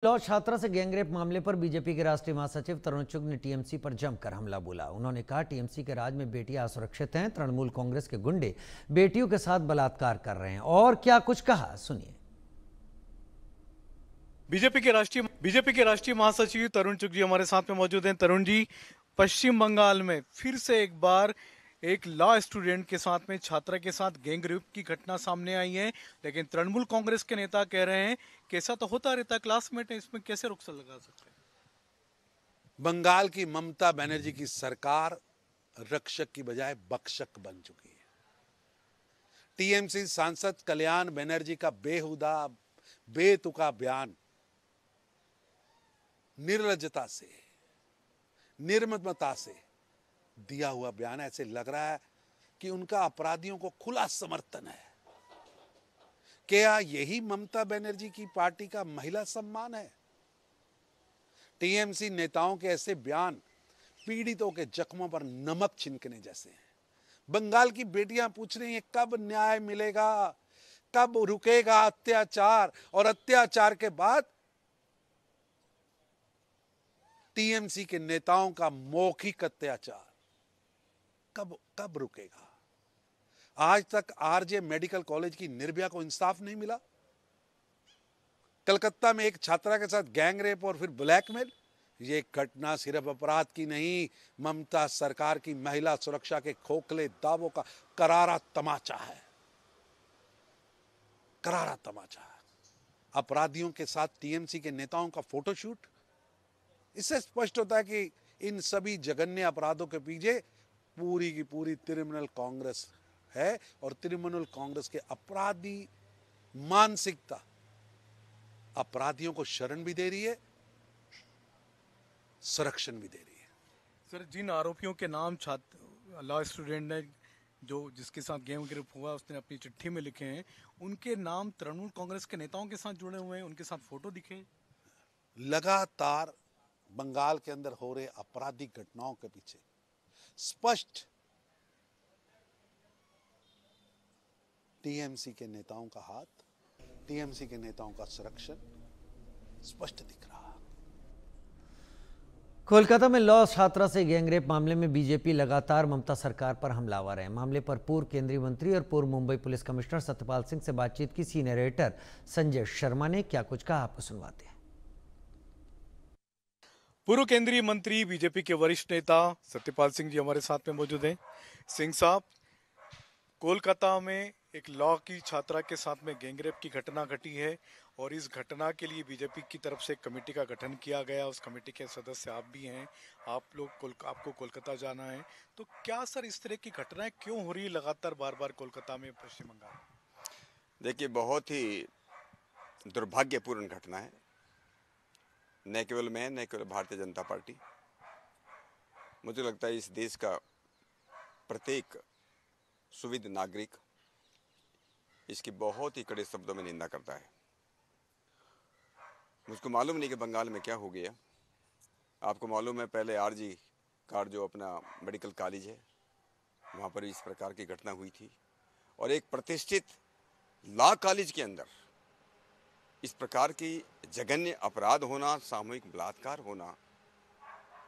Law छात्रा से gangrape मामले पर बीजेपी के राष्ट्रीय महासचिव तरुण चुग ने टीएमसी पर जमकर हमला बोला। उन्होंने कहा टीएमसी के राज में बेटियां असुरक्षित हैं, तृणमूल कांग्रेस के गुंडे बेटियों के साथ बलात्कार कर रहे हैं। और क्या कुछ कहा, सुनिए। बीजेपी के राष्ट्रीय महासचिव तरुण चुग जी हमारे साथ में मौजूद हैं। तरुण जी, पश्चिम बंगाल में फिर से एक बार एक लॉ स्टूडेंट के साथ में छात्रा के साथ गैंगरेप की घटना सामने आई है, लेकिन तृणमूल कांग्रेस के नेता कह रहे हैं कि ऐसा तो होता रहता है, क्लासमेट है, इसमें कैसे रोक लगा सकते हैं। बंगाल की ममता बनर्जी की सरकार रक्षक की बजाय बख्शक बन चुकी है। टीएमसी सांसद कल्याण बनर्जी का बेहुदा बेतुका बयान निर्लज्जता से, निर्ममता से दिया हुआ बयान ऐसे लग रहा है कि उनका अपराधियों को खुला समर्थन है। क्या यही ममता बनर्जी की पार्टी का महिला सम्मान है? टीएमसी नेताओं के ऐसे बयान पीड़ितों के जख्मों पर नमक छिनकने जैसे हैं। बंगाल की बेटियां पूछ रही हैं कब न्याय मिलेगा, कब रुकेगा अत्याचार, और अत्याचार के बाद टीएमसी के नेताओं का मौखिक अत्याचार कब रुकेगा? आज तक आरजे मेडिकल कॉलेज की निर्भया को इंसाफ नहीं मिला। कलकत्ता में एक छात्रा के साथ गैंगरेप और फिर ब्लैकमेल, ये घटना सिर्फ अपराध की नहीं, ममता सरकार की महिला सुरक्षा के खोखले दावों का करारा तमाचा है। करारा तमाचा है। अपराधियों के साथ टीएमसी के नेताओं का फोटोशूट, इससे स्पष्ट होता है कि इन सभी जघन्य अपराधों के पीछे पूरी की पूरी तृणमूल कांग्रेस है, और तृणमूल कांग्रेस के अपराधी मानसिकता अपराधियों को शरण भी दे रही है, संरक्षण भी दे रही है। सर, जिन आरोपियों के नाम छात्र लॉ स्टूडेंट ने जिसके साथ गैंगरेप हुआ उसने अपनी चिट्ठी में लिखे हैं, उनके नाम तृणमूल कांग्रेस के नेताओं के साथ जुड़े हुए हैं, उनके साथ फोटो दिखे हैं। लगातार बंगाल के अंदर हो रहे आपराधिक घटनाओं के पीछे स्पष्ट टीएमसी के नेताओं का हाथ, टीएमसी के नेताओं का संरक्षण स्पष्ट दिख रहा है। कोलकाता में लॉ छात्रा से गैंगरेप मामले में बीजेपी लगातार ममता सरकार पर हमलावर है। मामले पर पूर्व केंद्रीय मंत्री और पूर्व मुंबई पुलिस कमिश्नर सत्यपाल सिंह से बातचीत की सीनियर एडिटर संजय शर्मा ने क्या कुछ कहा, आपको सुनवाते हैं। पूर्व केंद्रीय मंत्री बीजेपी के वरिष्ठ नेता सत्यपाल सिंह जी हमारे साथ में मौजूद हैं। सिंह साहब, कोलकाता में एक लॉ की छात्रा के साथ में गैंगरेप की घटना घटी है और इस घटना के लिए बीजेपी की तरफ से एक कमेटी का गठन किया गया। उस कमेटी के सदस्य आप भी हैं। आपको कोलकाता जाना है, तो क्या सर इस तरह की घटनाएं क्यों हो रही है लगातार बार बार कोलकाता में, पश्चिम बंगाल? देखिए, बहुत ही दुर्भाग्यपूर्ण घटना है, न केवल मैं, न केवल भारतीय जनता पार्टी। मुझे लगता है इस देश का प्रत्येक सुविध नागरिक इसकी बहुत ही कड़े शब्दों में निंदा करता है। मुझको मालूम नहीं कि बंगाल में क्या हो गया। आपको मालूम है, पहले आरजी कार जो अपना मेडिकल कॉलेज है, वहाँ पर इस प्रकार की घटना हुई थी, और एक प्रतिष्ठित लॉ कॉलेज के अंदर इस प्रकार की जघन्य अपराध होना, सामूहिक बलात्कार होना,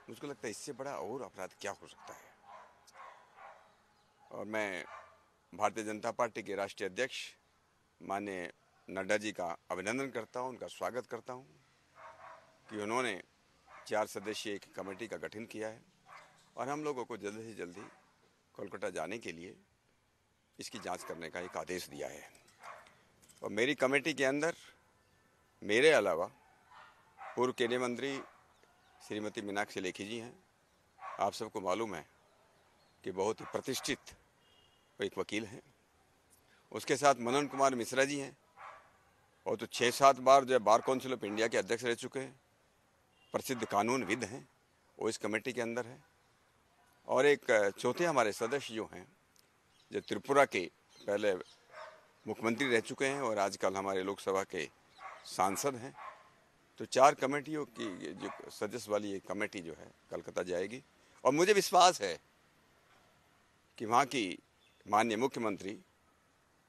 मुझको लगता है इससे बड़ा और अपराध क्या हो सकता है। और मैं भारतीय जनता पार्टी के राष्ट्रीय अध्यक्ष माननीय नड्डा जी का अभिनंदन करता हूं, उनका स्वागत करता हूं कि उन्होंने 4 सदस्यीय एक कमेटी का गठन किया है और हम लोगों को जल्द से जल्दी कोलकाता जाने के लिए इसकी जांच करने का एक आदेश दिया है। और मेरी कमेटी के अंदर मेरे अलावा पूर्व केंद्रीय मंत्री श्रीमती मीनाक्षी लेखी जी हैं। आप सबको मालूम है कि बहुत ही प्रतिष्ठित एक वकील हैं। उसके साथ मनन कुमार मिश्रा जी हैं, और तो 6-7 बार जो बार काउंसिल ऑफ इंडिया के अध्यक्ष रह चुके हैं, प्रसिद्ध कानूनविद हैं, वो इस कमेटी के अंदर है। और एक चौथे हमारे सदस्य जो हैं, जो त्रिपुरा के पहले मुख्यमंत्री रह चुके हैं और आजकल हमारे लोकसभा के सांसद हैं। तो 4 कमेटियों की जो सदस्य वाली एक कमेटी जो है कलकत्ता जाएगी, और मुझे विश्वास है कि वहाँ की माननीय मुख्यमंत्री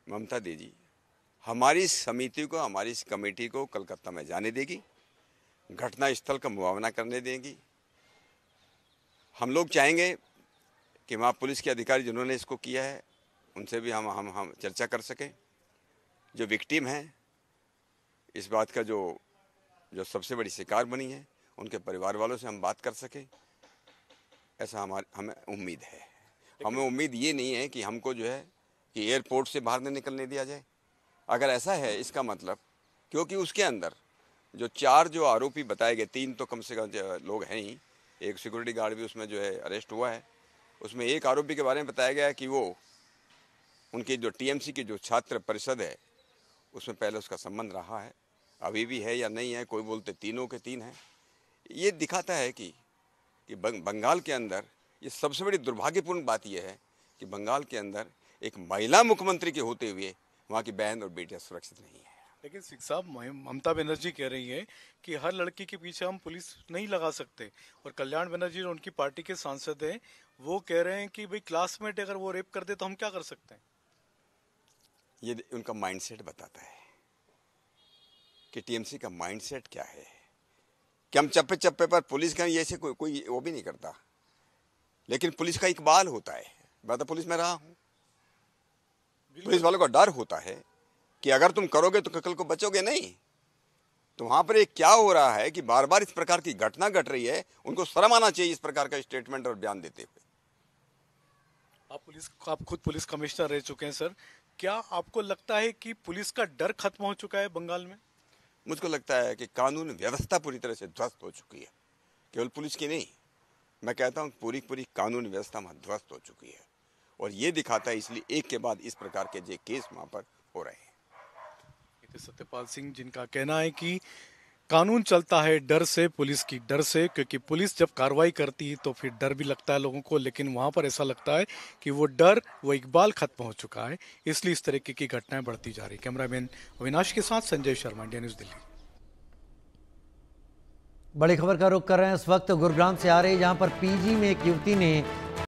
ममता दीदी हमारी समिति को, हमारी इस कमेटी को कलकत्ता में जाने देगी घटनास्थल का मुआवना करने देंगी। हम लोग चाहेंगे कि वहाँ पुलिस के अधिकारी जिन्होंने इसको किया है उनसे भी हम चर्चा कर सकें। जो विक्टिम हैं, इस बात का जो सबसे बड़ी शिकार बनी है, उनके परिवार वालों से हम बात कर सकें, ऐसा हमें उम्मीद है। हमें उम्मीद ये नहीं है कि हमको जो है कि एयरपोर्ट से बाहर नहीं निकलने दिया जाए। अगर ऐसा है, इसका मतलब क्योंकि उसके अंदर जो 4 जो आरोपी बताए गए, 3 तो कम से कम लोग हैं ही, एक सिक्योरिटी गार्ड भी उसमें जो है अरेस्ट हुआ है। उसमें एक आरोपी के बारे में बताया गया है कि वो उनकी जो टीएमसी की जो छात्र परिषद है उसमें पहले उसका संबंध रहा है, अभी भी है या नहीं है, कोई बोलते तीनों के तीन हैं। ये दिखाता है कि बंगाल के अंदर ये सबसे बड़ी दुर्भाग्यपूर्ण बात यह है कि बंगाल के अंदर एक महिला मुख्यमंत्री के होते हुए वहाँ की बहन और बेटियां सुरक्षित नहीं है। लेकिन सिंह साहब, ममता बनर्जी कह रही है कि हर लड़की के पीछे हम पुलिस नहीं लगा सकते, और कल्याण बनर्जी जो उनकी पार्टी के सांसद हैं वो कह रहे हैं कि भाई क्लासमेट अगर वो रेप कर दे तो हम क्या कर सकते हैं। ये उनका माइंडसेट बताता है कि टीएमसी का माइंडसेट क्या है, कि हम चप्पे चप्पे पर पुलिस का ऐसे कोई वो भी नहीं करता, लेकिन पुलिस का इकबाल होता है। मैं तो पुलिस में रहा हूँ, पुलिस वालों का डर होता है कि अगर तुम करोगे तो कल को बचोगे नहीं। तो वहां पर एक क्या हो रहा है कि बार बार इस प्रकार की घटना घट रही है, उनको शर्म आना चाहिए इस प्रकार का स्टेटमेंट और बयान देते हुए। आप खुद पुलिस कमिश्नर रह चुके हैं सर, क्या आपको लगता है कि पुलिस का डर खत्म हो चुका है बंगाल में? मुझको लगता है कि कानून व्यवस्था पूरी तरह से ध्वस्त हो चुकी है, केवल पुलिस की नहीं, मैं कहता हूँ पूरी कानून व्यवस्था वहाँ ध्वस्त हो चुकी है। और ये दिखाता है, इसलिए एक के बाद इस प्रकार के जो केस वहाँ पर हो रहे हैं। सत्यपाल सिंह जिनका कहना है कि कानून चलता है डर से, पुलिस की डर से, क्योंकि पुलिस जब कार्रवाई करती है तो फिर डर भी लगता है लोगों को, लेकिन वहां पर ऐसा लगता है कि वो डर, वो इकबाल खत्म हो चुका है, इसलिए इस तरीके की घटनाएं बढ़ती जा रही। कैमरामैन अविनाश के साथ संजय शर्मा, इंडिया न्यूज दिल्ली। बड़ी खबर का रुख कर रहे हैं इस वक्त गुरुग्राम से आ रही, जहां पर पीजी में एक युवती ने